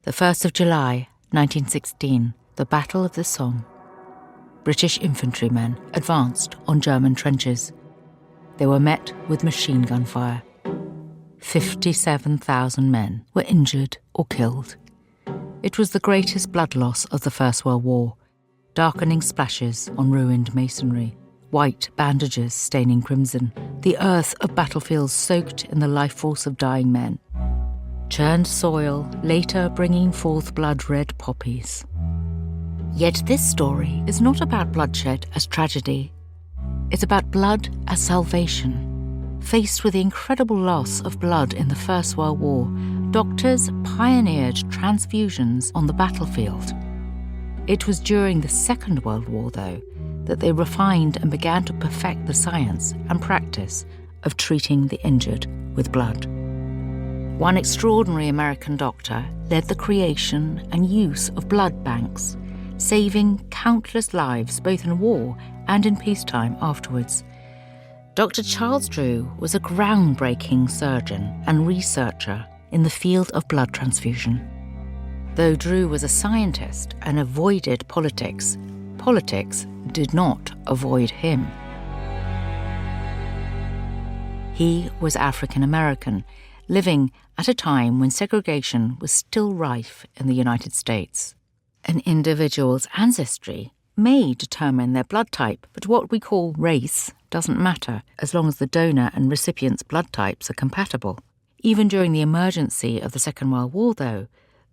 The 1st of July, 1916, the Battle of the Somme. British infantrymen advanced on German trenches. They were met with machine gun fire. 57,000 men were injured or killed. It was the greatest blood loss of the First World War, darkening splashes on ruined masonry, white bandages staining crimson, the earth of battlefields soaked in the life force of dying men. Churned soil, later bringing forth blood-red poppies. Yet this story is not about bloodshed as tragedy. It's about blood as salvation. Faced with the incredible loss of blood in the First World War, doctors pioneered transfusions on the battlefield. It was during the Second World War, though, that they refined and began to perfect the science and practice of treating the injured with blood. One extraordinary American doctor led the creation and use of blood banks, saving countless lives both in war and in peacetime afterwards. Dr. Charles Drew was a groundbreaking surgeon and researcher in the field of blood transfusion. Though Drew was a scientist and avoided politics, politics did not avoid him. He was African American, living at a time when segregation was still rife in the United States. An individual's ancestry may determine their blood type, but what we call race doesn't matter as long as the donor and recipient's blood types are compatible. Even during the emergency of the Second World War, though,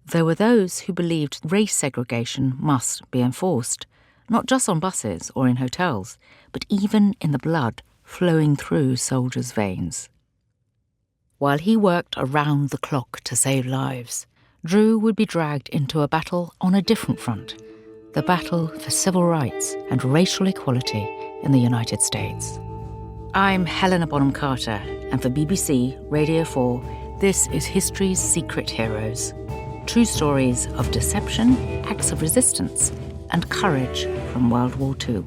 there were those who believed race segregation must be enforced, not just on buses or in hotels, but even in the blood flowing through soldiers' veins. While he worked around the clock to save lives, Drew would be dragged into a battle on a different front, the battle for civil rights and racial equality in the United States. I'm Helena Bonham Carter, and for BBC Radio 4, this is History's Secret Heroes. True stories of deception, acts of resistance, and courage from World War II.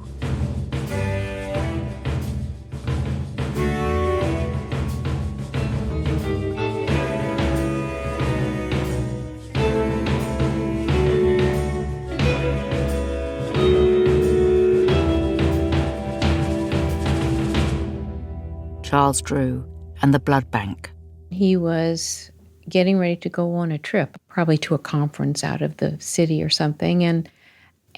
Charles Drew and the Blood Bank. He was getting ready to go on a trip, probably to a conference out of the city or something, and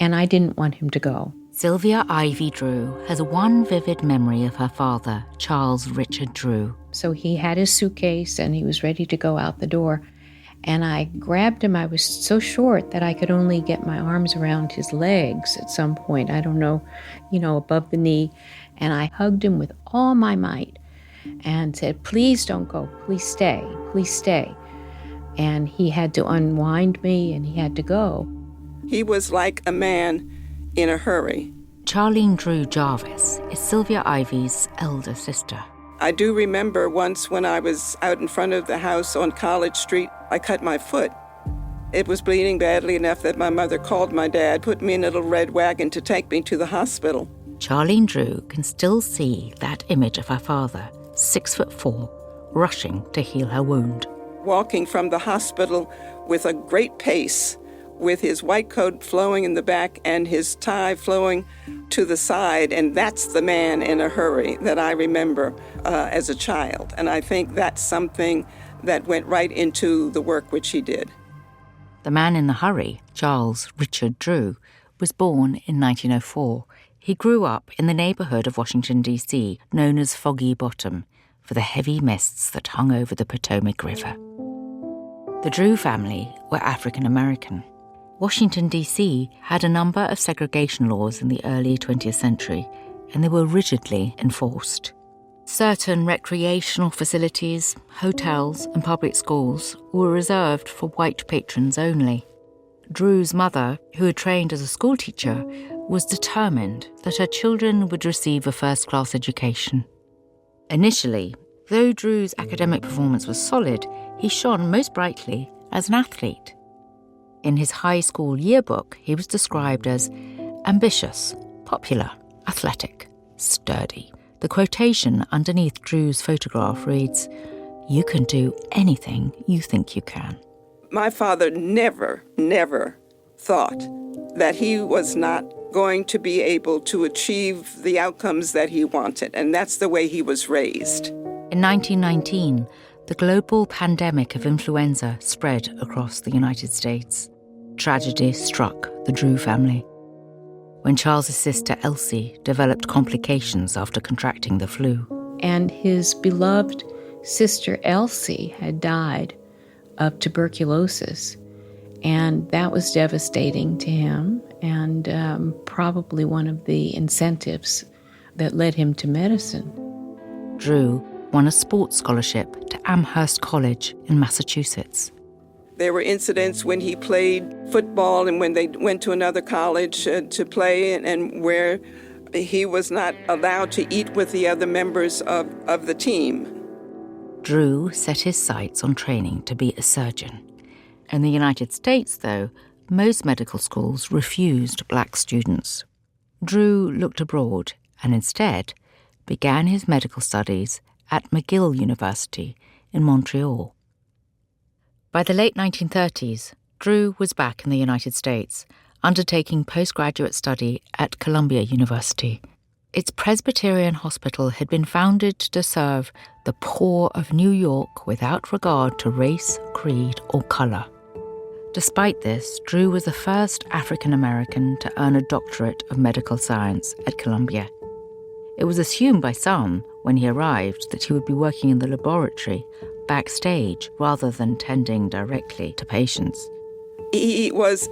I didn't want him to go. Sylvia Ivy Drew has one vivid memory of her father, Charles Richard Drew. So he had his suitcase and he was ready to go out the door, and I grabbed him. I was so short that I could only get my arms around his legs at some point, I don't know, above the knee, and I hugged him with all my might and said, "Please don't go, please stay, please stay." And he had to unwind me and he had to go. He was like a man in a hurry. Charlene Drew Jarvis is Sylvia Ivy's elder sister. I do remember once when I was out in front of the house on College Street, I cut my foot. It was bleeding badly enough that my mother called my dad, put me in a little red wagon to take me to the hospital. Charlene Drew can still see that image of her father, 6'4", rushing to heal her wound. Walking from the hospital with a great pace, with his white coat flowing in the back and his tie flowing to the side, and that's the man in a hurry that I remember as a child. And I think that's something that went right into the work which he did. The man in the hurry, Charles Richard Drew, was born in 1904. He grew up in the neighborhood of Washington, D.C., known as Foggy Bottom, for the heavy mists that hung over the Potomac River. The Drew family were African American. Washington, D.C. had a number of segregation laws in the early 20th century, and they were rigidly enforced. Certain recreational facilities, hotels, and public schools were reserved for white patrons only. Drew's mother, who had trained as a schoolteacher, was determined that her children would receive a first-class education. Initially, though Drew's academic performance was solid, he shone most brightly as an athlete. In his high school yearbook, he was described as ambitious, popular, athletic, sturdy. The quotation underneath Drew's photograph reads, "You can do anything you think you can." My father never thought that he was not going to be able to achieve the outcomes that he wanted, and that's the way he was raised. In 1919, the global pandemic of influenza spread across the United States. Tragedy struck the Drew family when Charles's sister Elsie developed complications after contracting the flu. And his beloved sister Elsie had died of tuberculosis, and that was devastating to him, and probably one of the incentives that led him to medicine. Drew won a sports scholarship to Amherst College in Massachusetts. There were incidents when he played football and when they went to another college to play, and where he was not allowed to eat with the other members of the team. Drew set his sights on training to be a surgeon. In the United States, though, most medical schools refused black students. Drew looked abroad and instead began his medical studies at McGill University in Montreal. By the late 1930s, Drew was back in the United States, undertaking postgraduate study at Columbia University. Its Presbyterian hospital had been founded to serve the poor of New York without regard to race, creed, or colour. Despite this, Drew was the first African American to earn a doctorate of medical science at Columbia. It was assumed by some, when he arrived, that he would be working in the laboratory, backstage, rather than tending directly to patients. He was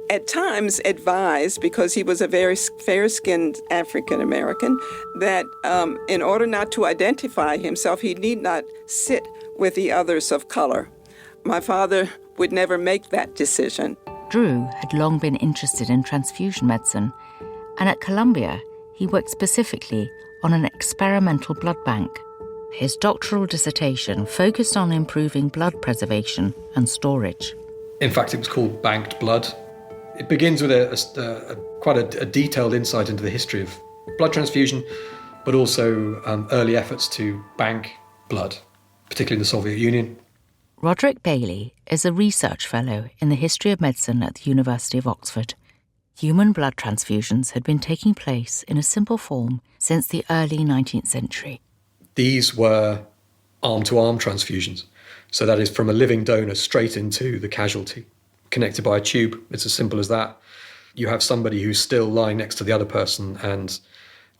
at times advised, because he was a very fair-skinned African American, that in order not to identify himself, he need not sit with the others of color. My father would never make that decision. Drew had long been interested in transfusion medicine, and at Columbia, he worked specifically on an experimental blood bank. His doctoral dissertation focused on improving blood preservation and storage. In fact, it was called banked blood. It begins with quite a detailed insight into the history of blood transfusion, but also early efforts to bank blood, particularly in the Soviet Union. Roderick Bailey is a research fellow in the history of medicine at the University of Oxford. Human blood transfusions had been taking place in a simple form since the early 19th century. These were arm-to-arm transfusions. So that is from a living donor straight into the casualty, connected by a tube. It's as simple as that. You have somebody who's still lying next to the other person and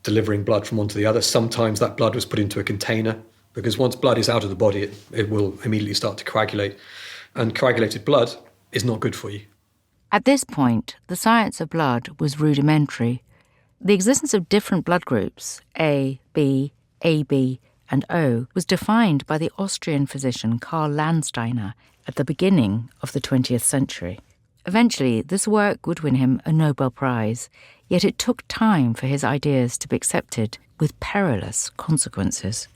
delivering blood from one to the other. Sometimes that blood was put into a container, because once blood is out of the body, it will immediately start to coagulate. And coagulated blood is not good for you. At this point, the science of blood was rudimentary. The existence of different blood groups, A, B, AB, and O, was defined by the Austrian physician Karl Landsteiner at the beginning of the 20th century. Eventually, this work would win him a Nobel Prize, yet it took time for his ideas to be accepted, with perilous consequences.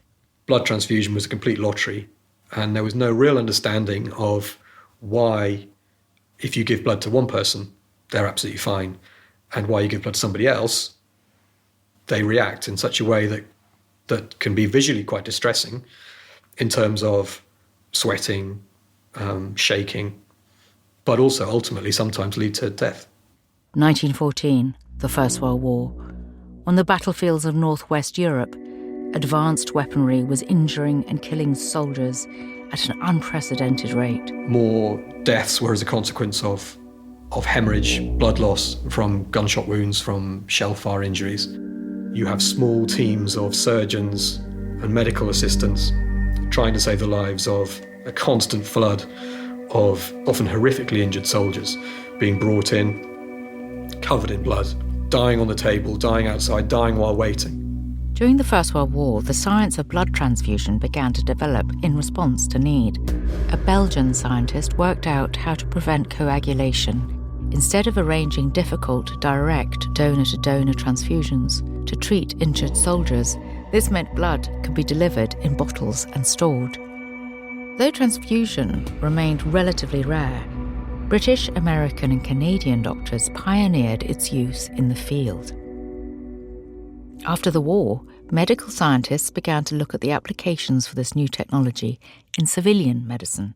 Blood transfusion was a complete lottery, and there was no real understanding of why, if you give blood to one person, they're absolutely fine, and why you give blood to somebody else, they react in such a way that can be visually quite distressing in terms of sweating, shaking, but also ultimately sometimes lead to death. 1914, the First World War. On the battlefields of northwest Europe, advanced weaponry was injuring and killing soldiers at an unprecedented rate. More deaths were as a consequence of hemorrhage, blood loss from gunshot wounds, from shell fire injuries. You have small teams of surgeons and medical assistants trying to save the lives of a constant flood of often horrifically injured soldiers being brought in, covered in blood, dying on the table, dying outside, dying while waiting. During the First World War, the science of blood transfusion began to develop in response to need. A Belgian scientist worked out how to prevent coagulation. Instead of arranging difficult, direct donor-to-donor transfusions to treat injured soldiers, this meant blood could be delivered in bottles and stored. Though transfusion remained relatively rare, British, American and Canadian doctors pioneered its use in the field. After the war, medical scientists began to look at the applications for this new technology in civilian medicine.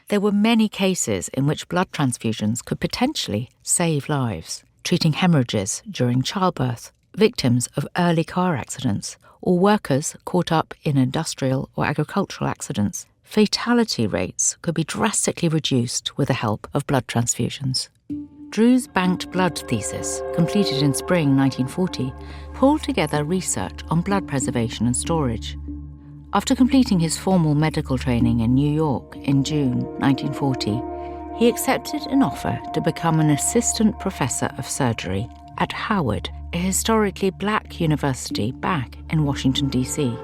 There were many cases in which blood transfusions could potentially save lives, treating hemorrhages during childbirth, victims of early car accidents, or workers caught up in industrial or agricultural accidents. Fatality rates could be drastically reduced with the help of blood transfusions. Drew's banked blood thesis, completed in spring 1940, pulled together research on blood preservation and storage. After completing his formal medical training in New York in June 1940, he accepted an offer to become an assistant professor of surgery at Howard, a historically black university back in Washington, D.C.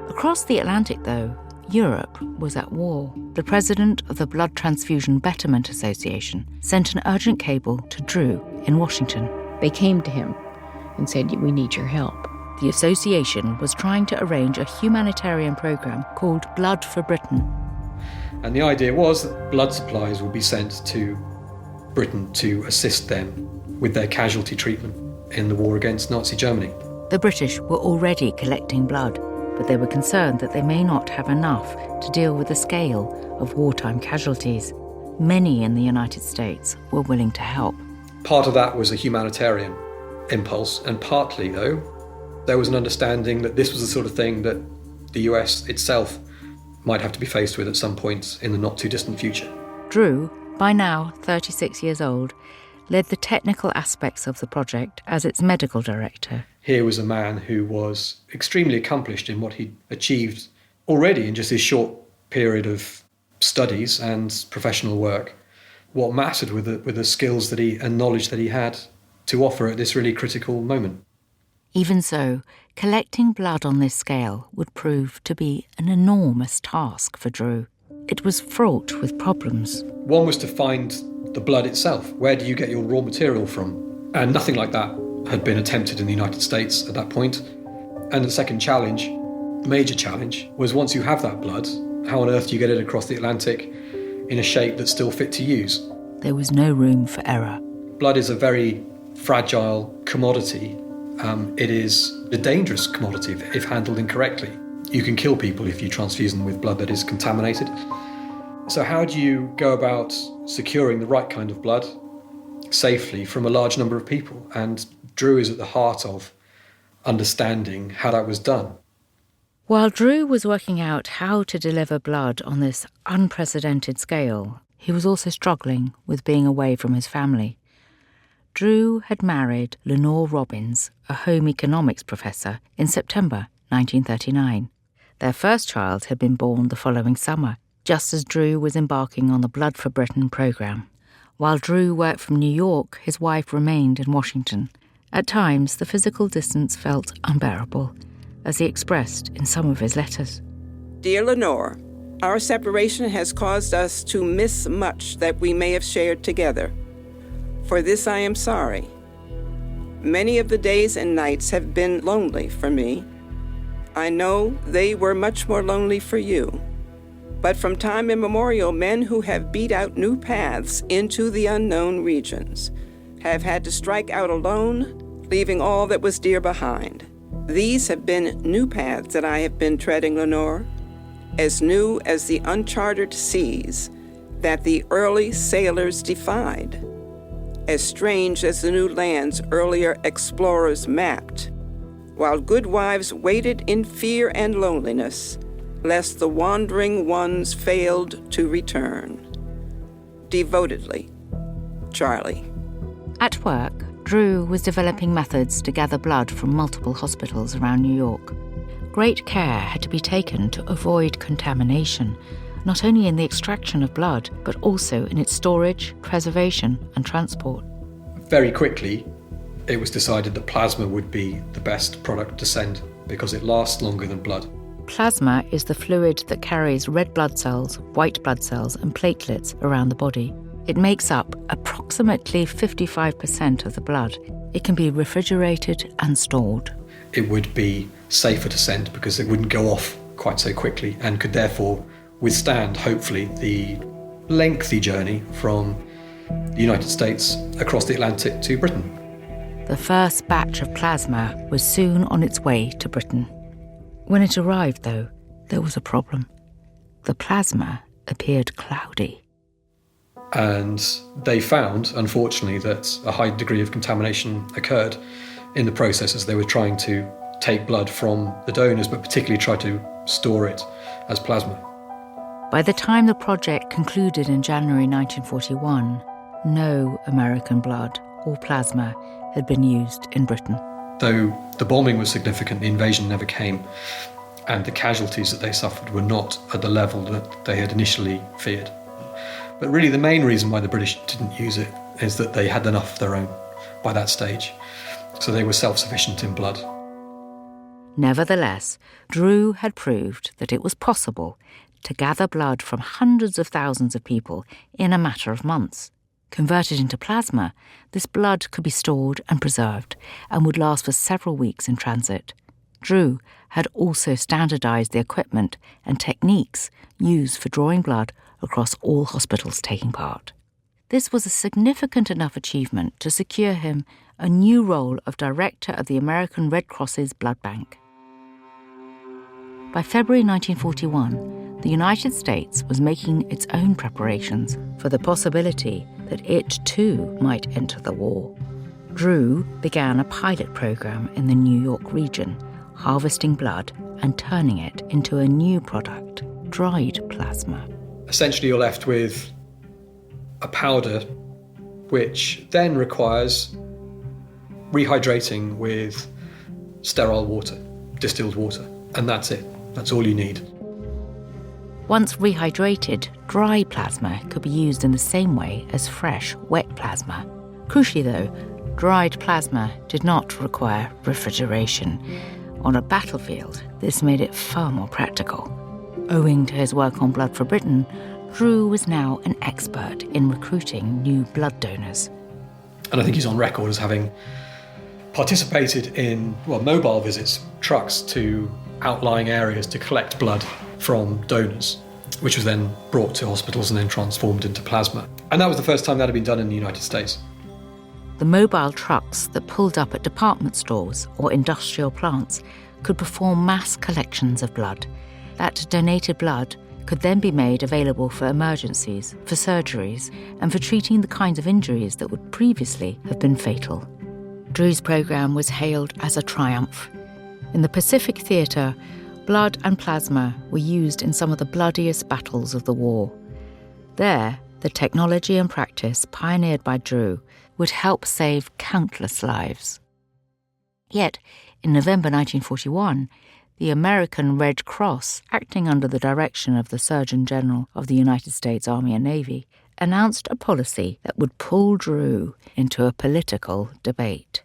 Across the Atlantic, though, Europe was at war. The president of the Blood Transfusion Betterment Association sent an urgent cable to Drew in Washington. They came to him and said, "We need your help." The association was trying to arrange a humanitarian program called Blood for Britain. And the idea was that blood supplies would be sent to Britain to assist them with their casualty treatment in the war against Nazi Germany. The British were already collecting blood, but they were concerned that they may not have enough to deal with the scale of wartime casualties. Many in the United States were willing to help. Part of that was a humanitarian impulse, and partly, though, there was an understanding that this was the sort of thing that the US itself might have to be faced with at some point in the not-too-distant future. Drew, by now 36 years old, led the technical aspects of the project as its medical director. Here was a man who was extremely accomplished in what he'd achieved already in just his short period of studies and professional work. What mattered with the skills that and knowledge that he had to offer at this really critical moment. Even so, collecting blood on this scale would prove to be an enormous task for Drew. It was fraught with problems. One was to find the blood itself. Where do you get your raw material from? And nothing like that had been attempted in the United States at that point. And the second challenge, major challenge, was once you have that blood, how on earth do you get it across the Atlantic in a shape that's still fit to use? There was no room for error. Blood is a very fragile commodity. It is a dangerous commodity if handled incorrectly. You can kill people if you transfuse them with blood that is contaminated. So how do you go about securing the right kind of blood safely from a large number of people? And Drew is at the heart of understanding how that was done. While Drew was working out how to deliver blood on this unprecedented scale, he was also struggling with being away from his family. Drew had married Lenore Robbins, a home economics professor, in September 1939. Their first child had been born the following summer, just as Drew was embarking on the Blood for Britain programme. While Drew worked from New York, his wife remained in Washington. At times, the physical distance felt unbearable, as he expressed in some of his letters. Dear Lenore, our separation has caused us to miss much that we may have shared together. For this I am sorry. Many of the days and nights have been lonely for me. I know they were much more lonely for you. But from time immemorial, men who have beat out new paths into the unknown regions have had to strike out alone, leaving all that was dear behind. These have been new paths that I have been treading, Lenore, as new as the uncharted seas that the early sailors defied, as strange as the new lands earlier explorers mapped, while good wives waited in fear and loneliness, lest the wandering ones failed to return. Devotedly, Charlie. At work, Drew was developing methods to gather blood from multiple hospitals around New York. Great care had to be taken to avoid contamination, not only in the extraction of blood, but also in its storage, preservation, and transport. Very quickly, it was decided that plasma would be the best product to send because it lasts longer than blood. Plasma is the fluid that carries red blood cells, white blood cells, and platelets around the body. It makes up approximately 55% of the blood. It can be refrigerated and stored. It would be safer to send because it wouldn't go off quite so quickly and could therefore withstand, hopefully, the lengthy journey from the United States across the Atlantic to Britain. The first batch of plasma was soon on its way to Britain. When it arrived, though, there was a problem. The plasma, appeared cloudy. And they found, unfortunately, that a high degree of contamination occurred in the process as they were trying to take blood from the donors, but particularly try to store it as plasma. By the time the project concluded in January 1941, no American blood or plasma had been used in Britain. Though the bombing was significant, the invasion never came, and the casualties that they suffered were not at the level that they had initially feared. But really the main reason why the British didn't use it is that they had enough of their own by that stage. So they were self-sufficient in blood. Nevertheless, Drew had proved that it was possible to gather blood from hundreds of thousands of people in a matter of months. Converted into plasma, this blood could be stored and preserved and would last for several weeks in transit. Drew had also standardised the equipment and techniques used for drawing blood across all hospitals taking part. This was a significant enough achievement to secure him a new role of director of the American Red Cross's blood bank. By February 1941, the United States was making its own preparations for the possibility that it too might enter the war. Drew began a pilot program in the New York region, harvesting blood and turning it into a new product, dried plasma. Essentially, you're left with a powder which then requires rehydrating with sterile water, distilled water, and that's it. That's all you need. Once rehydrated, dry plasma could be used in the same way as fresh, wet plasma. Crucially though, dried plasma did not require refrigeration. On a battlefield, this made it far more practical. Owing to his work on Blood for Britain, Drew was now an expert in recruiting new blood donors. And I think he's on record as having participated in mobile visits, trucks to outlying areas to collect blood from donors, which was then brought to hospitals and then transformed into plasma. And that was the first time that had been done in the United States. The mobile trucks that pulled up at department stores or industrial plants could perform mass collections of blood. That donated blood could then be made available for emergencies, for surgeries, and for treating the kinds of injuries that would previously have been fatal. Drew's programme was hailed as a triumph. In the Pacific Theatre, blood and plasma were used in some of the bloodiest battles of the war. There, the technology and practice pioneered by Drew would help save countless lives. Yet, in November 1941, the American Red Cross, acting under the direction of the Surgeon General of the United States Army and Navy, announced a policy that would pull Drew into a political debate.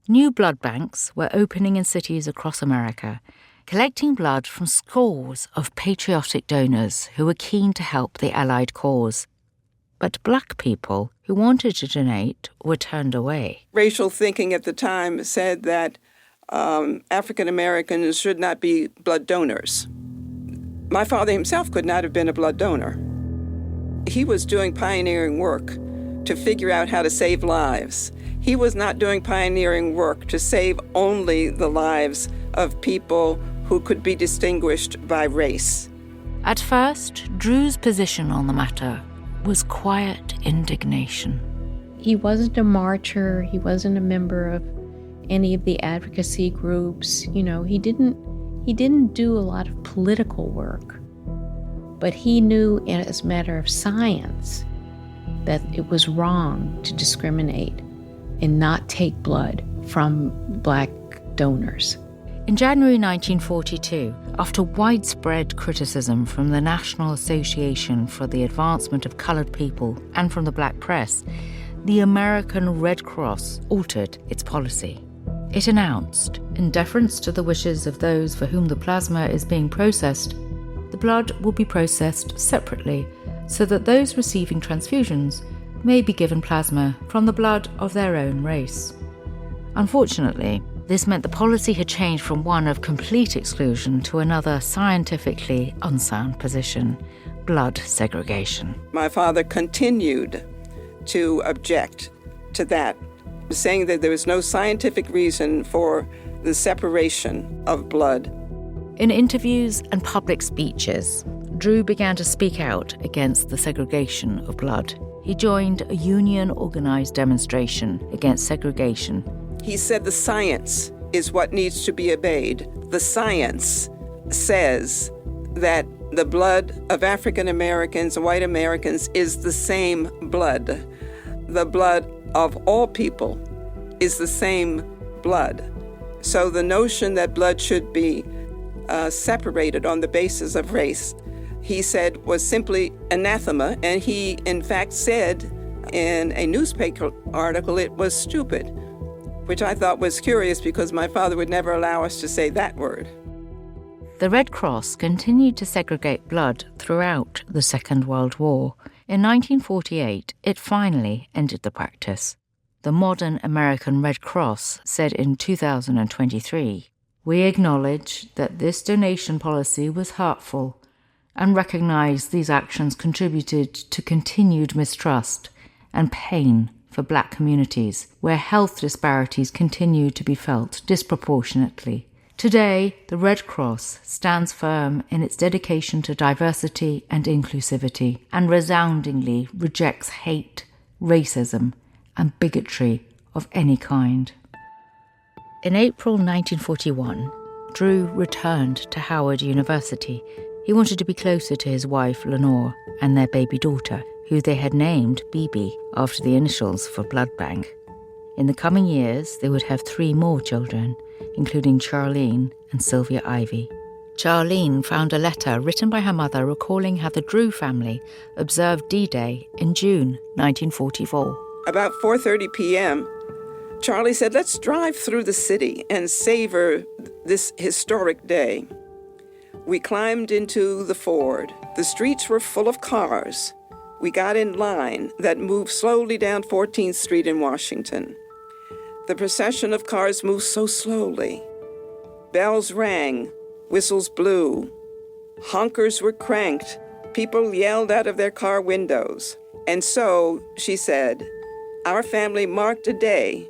New blood banks were opening in cities across America, collecting blood from scores of patriotic donors who were keen to help the Allied cause. But black people who wanted to donate were turned away. Racial thinking at the time said that African Americans should not be blood donors. My father himself could not have been a blood donor. He was doing pioneering work to figure out how to save lives. He was not doing pioneering work to save only the lives of people who could be distinguished by race. At first, Drew's position on the matter was quiet indignation. He wasn't a marcher. He wasn't a member of any of the advocacy groups. He didn't do a lot of political work. But he knew, as a matter of science, that it was wrong to discriminate and not take blood from black donors. In January 1942, after widespread criticism from the National Association for the Advancement of Coloured People and from the black press, the American Red Cross altered its policy. It announced, in deference to the wishes of those for whom the plasma is being processed, the blood will be processed separately so that those receiving transfusions may be given plasma from the blood of their own race. Unfortunately, this meant the policy had changed from one of complete exclusion to another scientifically unsound position, blood segregation. My father continued to object to that, saying that there was no scientific reason for the separation of blood. In interviews and public speeches, Drew began to speak out against the segregation of blood. He joined a union-organized demonstration against segregation. He said the science is what needs to be obeyed. The science says that the blood of African Americans and white Americans is the same blood. The blood of all people is the same blood. So the notion that blood should be separated on the basis of race, he said, was simply anathema. And he, in fact, said in a newspaper article it was stupid, which I thought was curious because my father would never allow us to say that word. The Red Cross continued to segregate blood throughout the Second World War. In 1948, it finally ended the practice. The modern American Red Cross said in 2023, "We acknowledge that this donation policy was hurtful and recognize these actions contributed to continued mistrust and pain for Black communities, where health disparities continue to be felt disproportionately. Today, the Red Cross stands firm in its dedication to diversity and inclusivity and resoundingly rejects hate, racism, and bigotry of any kind." In April 1941, Drew returned to Howard University. He wanted to be closer to his wife, Lenore, and their baby daughter, who they had named BB after the initials for blood bank. In the coming years, they would have 3 more children, including Charlene and Sylvia Ivy. Charlene found a letter written by her mother recalling how the Drew family observed D-Day in June 1944. About 4:30 p.m., Charlie said, "Let's drive through the city and savor this historic day." We climbed into the Ford. The streets were full of cars. We got in line that moved slowly down 14th Street in Washington. The procession of cars moved so slowly. Bells rang, whistles blew, honkers were cranked, people yelled out of their car windows. And so, she said, our family marked a day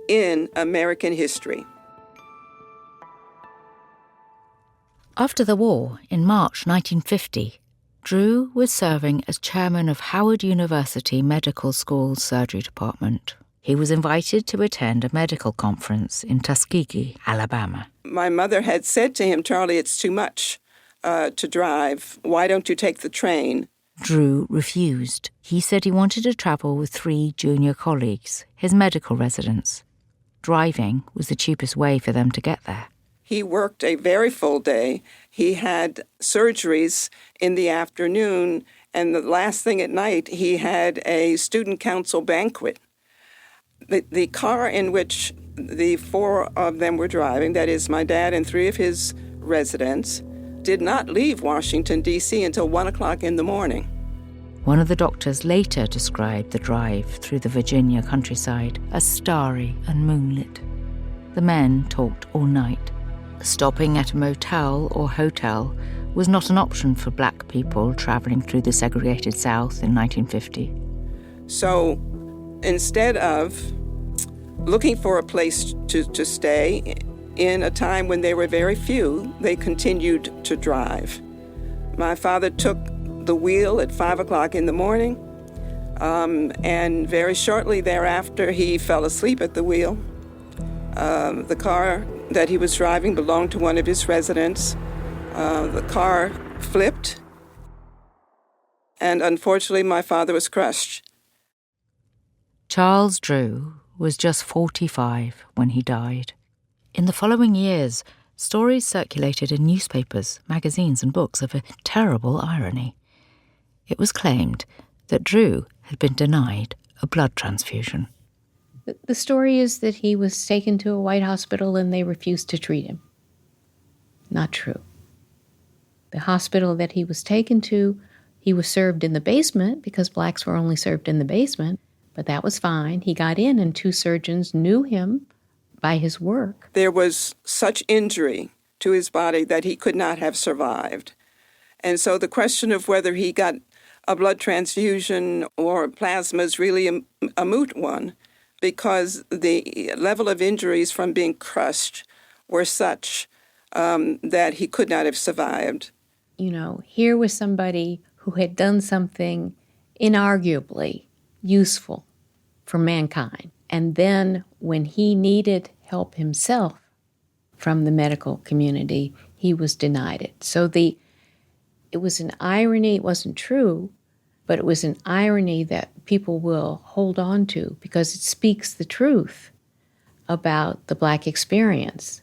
in American history. After the war, in March 1950, Drew was serving as chairman of Howard University Medical School's surgery department. He was invited to attend a medical conference in Tuskegee, Alabama. My mother had said to him, "Charlie, it's too much to drive. Why don't you take the train?" Drew refused. He said he wanted to travel with 3 junior colleagues, his medical residents. Driving was the cheapest way for them to get there. He worked a very full day. He had surgeries in the afternoon, and the last thing at night, he had a student council banquet. The car in which the 4 of them were driving, that is my dad and 3 of his residents, did not leave Washington, D.C. until 1 o'clock in the morning. One of the doctors later described the drive through the Virginia countryside as starry and moonlit. The men talked all night. Stopping at a motel or hotel was not an option for Black people traveling through the segregated South in 1950. So instead of looking for a place to stay in a time when there were very few, they continued to drive. My father took the wheel at 5 o'clock in the morning, and very shortly thereafter, he fell asleep at the wheel. The car that he was driving belonged to one of his residents. The car flipped, and unfortunately, my father was crushed. Charles Drew was just 45 when he died. In the following years, stories circulated in newspapers, magazines, and books of a terrible irony. It was claimed that Drew had been denied a blood transfusion. The story is that he was taken to a white hospital and they refused to treat him. Not true. The hospital that he was taken to, he was served in the basement because Blacks were only served in the basement, but that was fine. He got in and 2 surgeons knew him by his work. There was such injury to his body that he could not have survived. And so the question of whether he got a blood transfusion or plasma is really a moot one, because the level of injuries from being crushed were such that he could not have survived. here was somebody who had done something inarguably useful for mankind. And then when he needed help himself from the medical community, he was denied it. So it was an irony. It wasn't true, but it was an irony that people will hold on to because it speaks the truth about the Black experience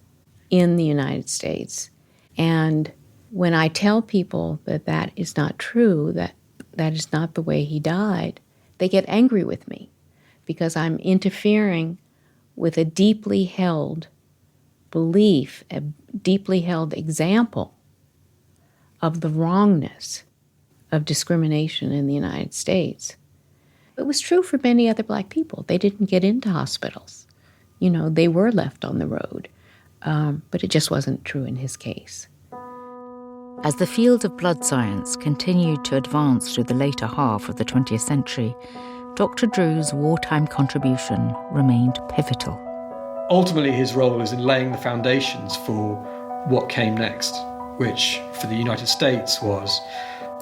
in the United States. And when I tell people that that is not true, that is not the way he died, they get angry with me because I'm interfering with a deeply held belief, a deeply held example of the wrongness of discrimination in the United States. It was true for many other Black people. They didn't get into hospitals. They were left on the road. But it just wasn't true in his case. As the field of blood science continued to advance through the later half of the 20th century, Dr. Drew's wartime contribution remained pivotal. Ultimately, his role was in laying the foundations for what came next, which for the United States was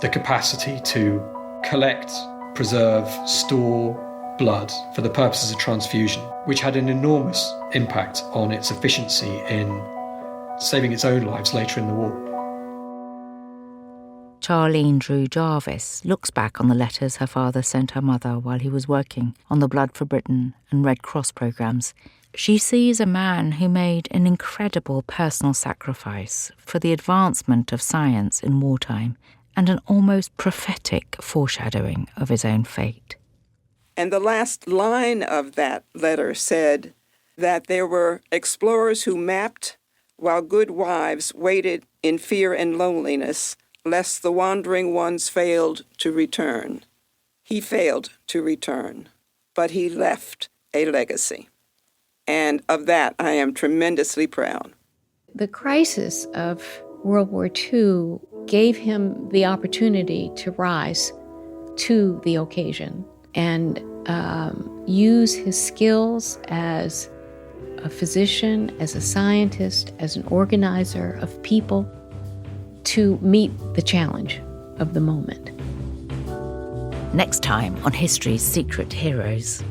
the capacity to collect, preserve, store blood for the purposes of transfusion, which had an enormous impact on its efficiency in saving its own lives later in the war. Charlene Drew Jarvis looks back on the letters her father sent her mother while he was working on the Blood for Britain and Red Cross programmes. She sees a man who made an incredible personal sacrifice for the advancement of science in wartime and an almost prophetic foreshadowing of his own fate. And the last line of that letter said that there were explorers who mapped while good wives waited in fear and loneliness, lest the wandering ones failed to return. He failed to return, but he left a legacy. And of that, I am tremendously proud. The crisis of World War II gave him the opportunity to rise to the occasion and use his skills as a physician, as a scientist, as an organizer of people to meet the challenge of the moment. Next time on History's Secret Heroes,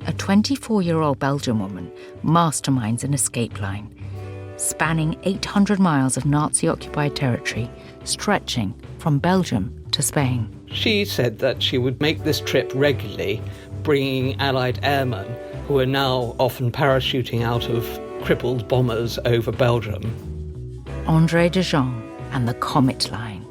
a 24-year-old Belgian woman masterminds an escape line, spanning 800 miles of Nazi-occupied territory, stretching from Belgium to Spain. She said that she would make this trip regularly, bringing Allied airmen who are now often parachuting out of crippled bombers over Belgium. André de Jong and the Comet Line.